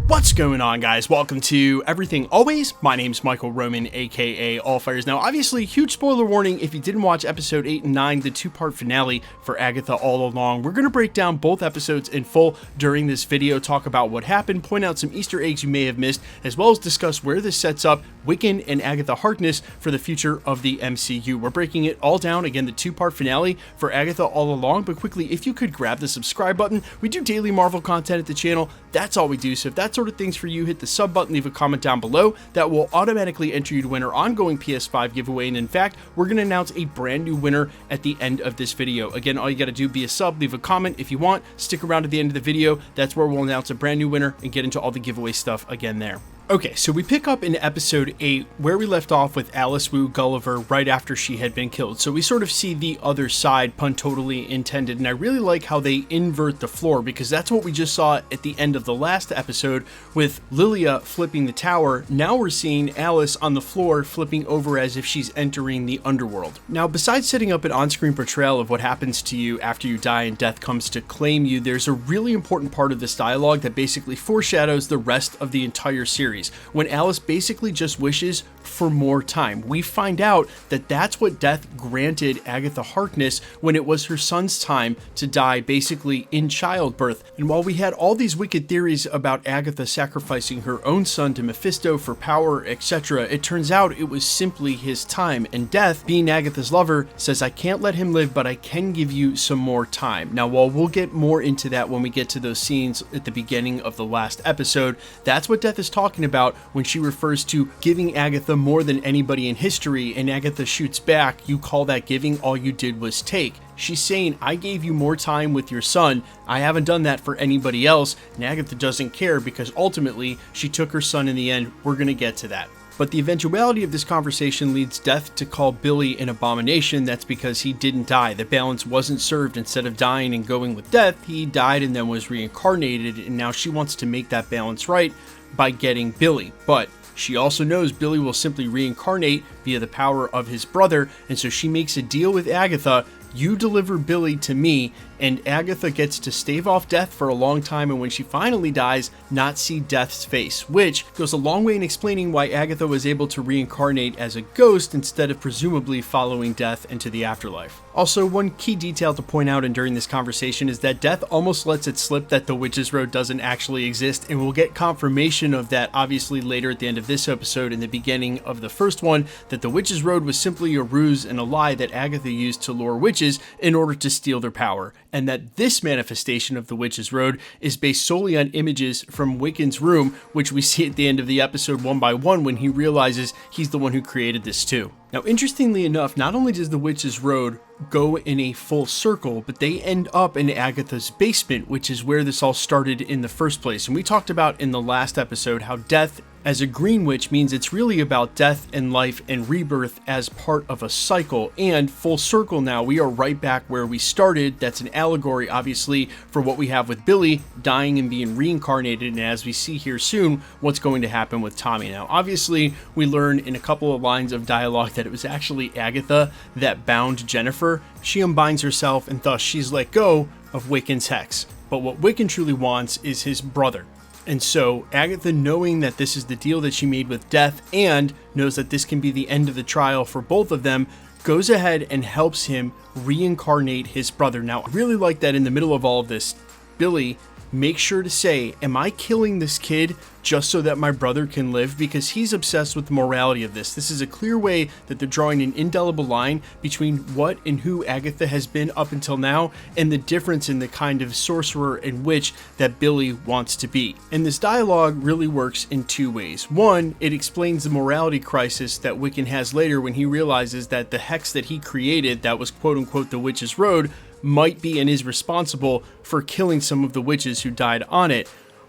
What's going on, guys? Welcome to Everything Always. My name's Michael Roman, aka Allfires. Now, obviously, huge spoiler warning if you didn't watch episode 8 and 9, the two-part finale for Agatha All Along. We're going to break down both episodes in full during this video, talk about what happened, point out some Easter eggs you may have missed, as well as discuss where this sets up Wiccan and Agatha Harkness for the future of the MCU. We're breaking it all down, again, the two-part finale for Agatha All Along, but quickly, if you could grab the subscribe button. We do daily Marvel content at the channel. That's all we do, so if that's sort of things for you, hit the sub button, leave a comment down below. That will automatically enter you to win our ongoing PS5 giveaway, and in fact, we're going to announce a brand new winner at the end of this video. Again, all you got to do, be a sub, leave a comment if you want, stick around to the end of the video. That's where we'll announce a brand new winner and get into all the giveaway stuff again there. Okay, so we pick up in episode 8 where we left off with Alice Wu Gulliver right after she had been killed. So we sort of see the other side, pun totally intended, and I really like how they invert the floor because that's what we just saw at the end of the last episode with Lilia flipping the tower. Now we're seeing Alice on the floor flipping over as if she's entering the underworld. Now, besides setting up an on-screen portrayal of what happens to you after you die and death comes to claim you, there's a really important part of this dialogue that basically foreshadows the rest of the entire series. When Alice basically just wishes for more time. We find out that that's what death granted Agatha Harkness when it was her son's time to die, basically in childbirth. And while we had all these wicked theories about Agatha sacrificing her own son to Mephisto for power, etc., it turns out it was simply his time. And death, being Agatha's lover, says, I can't let him live, but I can give you some more time. Now, while we'll get more into that when we get to those scenes at the beginning of the last episode, that's what death is talking about when she refers to giving Agatha more than anybody in history, and Agatha shoots back, you call that giving? All you did was take. She's saying, I gave you more time with your son. I haven't done that for anybody else. And Agatha doesn't care because ultimately she took her son in the end. We're going to get to that. But the eventuality of this conversation leads Death to call Billy an abomination. That's because he didn't die. The balance wasn't served. Instead of dying and going with Death, he died and then was reincarnated. And now she wants to make that balance right by getting Billy. But she also knows Billy will simply reincarnate via the power of his brother, and so she makes a deal with Agatha. You deliver Billy to me, and Agatha gets to stave off death for a long time, and when she finally dies, not see death's face, which goes a long way in explaining why Agatha was able to reincarnate as a ghost instead of presumably following death into the afterlife. Also, one key detail to point out and during this conversation is that Death almost lets it slip that the Witch's Road doesn't actually exist, and we'll get confirmation of that obviously later at the end of this episode and the beginning of the first one, that the Witch's Road was simply a ruse and a lie that Agatha used to lure witches in order to steal their power, and that this manifestation of the Witch's Road is based solely on images from Wiccan's room, which we see at the end of the episode one by one when he realizes he's the one who created this too. Now, interestingly enough, not only does the Witch's Road go in a full circle, but they end up in Agatha's basement, which is where this all started in the first place. And we talked about in the last episode how death as a green witch means it's really about death and life and rebirth as part of a cycle. And full circle now, we are right back where we started. That's an allegory, obviously, for what we have with Billy dying and being reincarnated. And as we see here soon, what's going to happen with Tommy. Now, obviously, we learn in a couple of lines of dialogue that it was actually Agatha that bound Jennifer. She unbinds herself, and thus she's let go of Wiccan's hex. But what Wiccan truly wants is his brother. And so Agatha, knowing that this is the deal that she made with Death and knows that this can be the end of the trial for both of them, goes ahead and helps him reincarnate his brother. Now, I really like that in the middle of all of this, Billy makes sure to say, am I killing this kid just so that my brother can live? Because he's obsessed with the morality of this. This is a clear way that they're drawing an indelible line between what and who Agatha has been up until now and the difference in the kind of sorcerer and witch that Billy wants to be. And this dialogue really works in two ways. One, it explains the morality crisis that Wiccan has later when he realizes that the hex that he created, that was quote unquote the Witch's Road, might be and is responsible for killing some of the witches who died on it.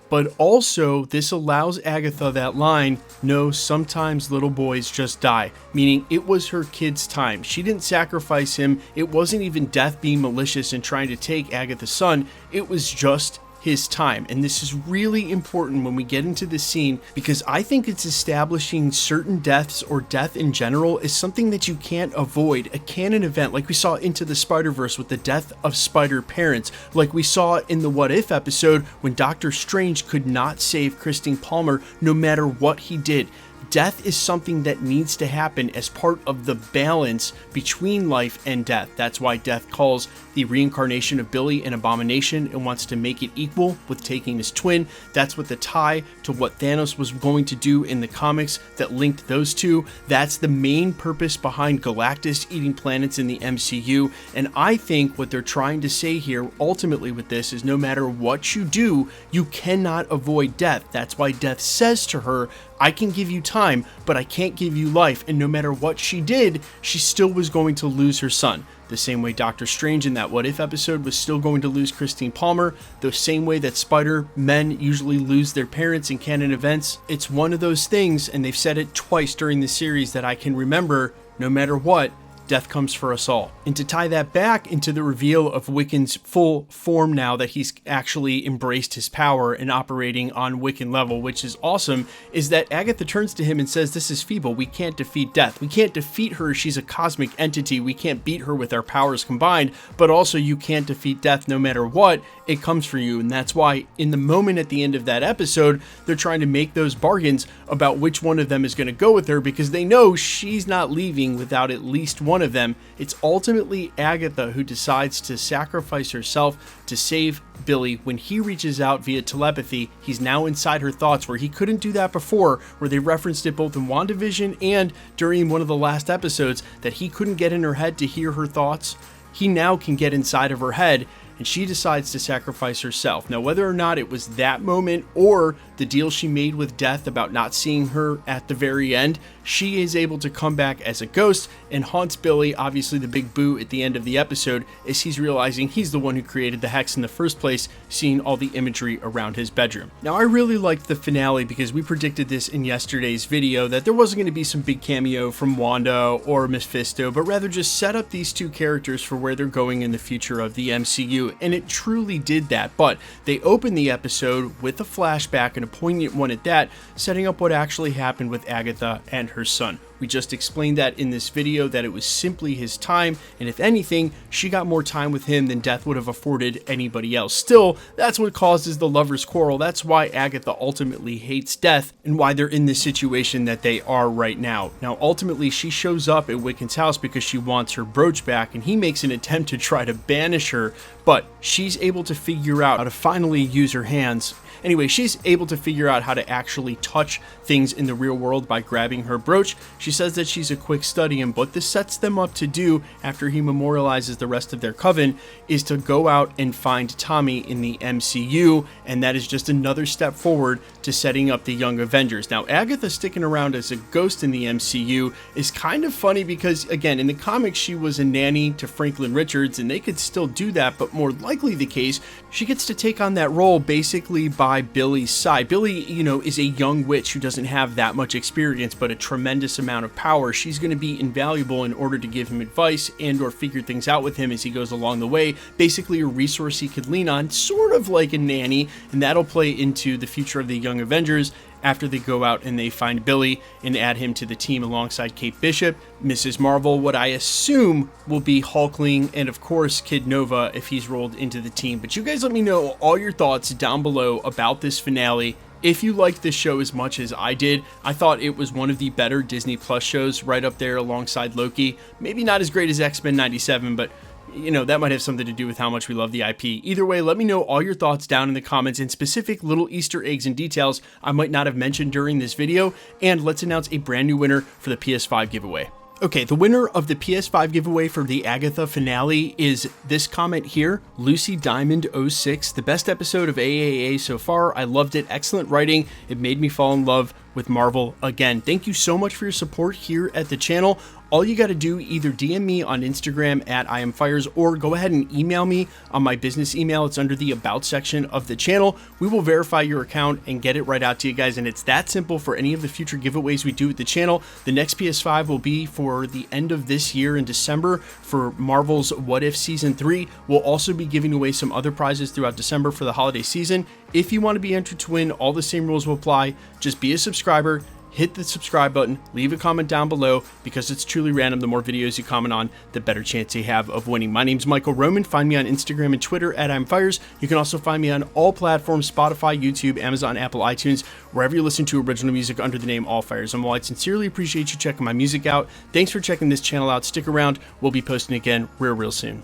But also, this allows Agatha that line, no, sometimes little boys just die, meaning it was her kid's time. She didn't sacrifice him. It wasn't even Death being malicious and trying to take Agatha's son. It was just his time. And this is really important when we get into this scene, because I think it's establishing certain deaths or death in general is something that you can't avoid. A canon event like we saw Into the Spider-Verse with the death of Spider parents, like we saw in the What If episode when Doctor Strange could not save Christine Palmer no matter what he did. Death is something that needs to happen as part of the balance between life and death. That's why Death calls the reincarnation of Billy an abomination and wants to make it equal with taking his twin. That's what the tie to what Thanos was going to do in the comics that linked those two. That's the main purpose behind Galactus eating planets in the MCU. And I think what they're trying to say here ultimately with this is no matter what you do, you cannot avoid death. That's why Death says to her, I can give you time, but I can't give you life. And no matter what she did, she still was going to lose her son. The same way Doctor Strange in that What If episode was still going to lose Christine Palmer, the same way that Spider-Men usually lose their parents in canon events. It's one of those things, and they've said it twice during the series that I can remember, no matter what, death comes for us all. And to tie that back into the reveal of Wiccan's full form now that he's actually embraced his power and operating on Wiccan level, which is awesome, is that Agatha turns to him and says, this is feeble. We can't defeat death. We can't defeat her. She's a cosmic entity. We can't beat her with our powers combined, but also you can't defeat death no matter what. It comes for you. And that's why in the moment at the end of that episode, they're trying to make those bargains about which one of them is going to go with her, because they know she's not leaving without at least one of them. It's ultimately Agatha who decides to sacrifice herself to save Billy. When he reaches out via telepathy, he's now inside her thoughts, where he couldn't do that before, where they referenced it both in WandaVision and during one of the last episodes that he couldn't get in her head to hear her thoughts. He now can get inside of her head, and she decides to sacrifice herself. Now, whether or not it was that moment or the deal she made with Death about not seeing her at the very end, she is able to come back as a ghost and haunts Billy, obviously the big boo at the end of the episode, as he's realizing he's the one who created the hex in the first place, seeing all the imagery around his bedroom. Now, I really liked the finale because we predicted this in yesterday's video that there wasn't going to be some big cameo from Wanda or Mephisto, but rather just set up these two characters for where they're going in the future of the MCU, and it truly did that. But they opened the episode with a flashback, and a poignant one at that, setting up what actually happened with Agatha and her son. We just explained that in this video, that it was simply his time, and if anything, she got more time with him than Death would have afforded anybody else. Still, that's what causes the lovers' quarrel. That's why Agatha ultimately hates Death, and why they're in this situation that they are right now. Now, ultimately, she shows up at Wiccan's house because she wants her brooch back, and he makes an attempt to try to banish her, but she's able to figure out how to finally use her hands. Anyway, she's able to figure out how to actually touch things in the real world by grabbing her brooch. She says that she's a quick study, and what this sets them up to do after he memorializes the rest of their coven is to go out and find Tommy in the MCU, and that is just another step forward to setting up the Young Avengers. Now, Agatha sticking around as a ghost in the MCU is kind of funny because, again, in the comics, she was a nanny to Franklin Richards, and they could still do that, but more likely the case, she gets to take on that role basically by Billy's side. Billy, is a young witch who doesn't have that much experience, but a tremendous amount of power. She's going to be invaluable in order to give him advice and or figure things out with him as he goes along the way. Basically a resource he could lean on, sort of like a nanny, and that'll play into the future of the Young Avengers after they go out and they find Billy and add him to the team alongside Kate Bishop, Mrs. Marvel, what I assume will be Hulkling, and of course Kid Nova if he's rolled into the team. But you guys let me know all your thoughts down below about this finale. If you liked this show as much as I did, I thought it was one of the better Disney Plus shows, right up there alongside Loki. Maybe not as great as X-Men 97, but that might have something to do with how much we love the IP. Either way, let me know all your thoughts down in the comments and specific little Easter eggs and details I might not have mentioned during this video, and let's announce a brand new winner for the PS5 giveaway. Okay, the winner of the PS5 giveaway for the Agatha finale is this comment here, Lucy Diamond 06, the best episode of AAA so far. I loved it. Excellent writing. It made me fall in love with Marvel again. Thank you so much for your support here at the channel. All you got to do, either DM me on Instagram at IamFires or go ahead and email me on my business email. It's under the About section of the channel. We will verify your account and get it right out to you guys. And it's that simple for any of the future giveaways we do with the channel. The next PS5 will be for the end of this year in December for Marvel's What If Season 3. We'll also be giving away some other prizes throughout December for the holiday season. If you want to be entered to win, all the same rules will apply. Just be a subscriber. Hit the subscribe button, leave a comment down below, because it's truly random. The more videos you comment on, the better chance you have of winning. My name's Michael Roman. Find me on Instagram and Twitter at IamFires. You can also find me on all platforms: Spotify, YouTube, Amazon, Apple, iTunes, wherever you listen to original music under the name All Fires. And while I sincerely appreciate you checking my music out, thanks for checking this channel out. Stick around. We'll be posting again real soon.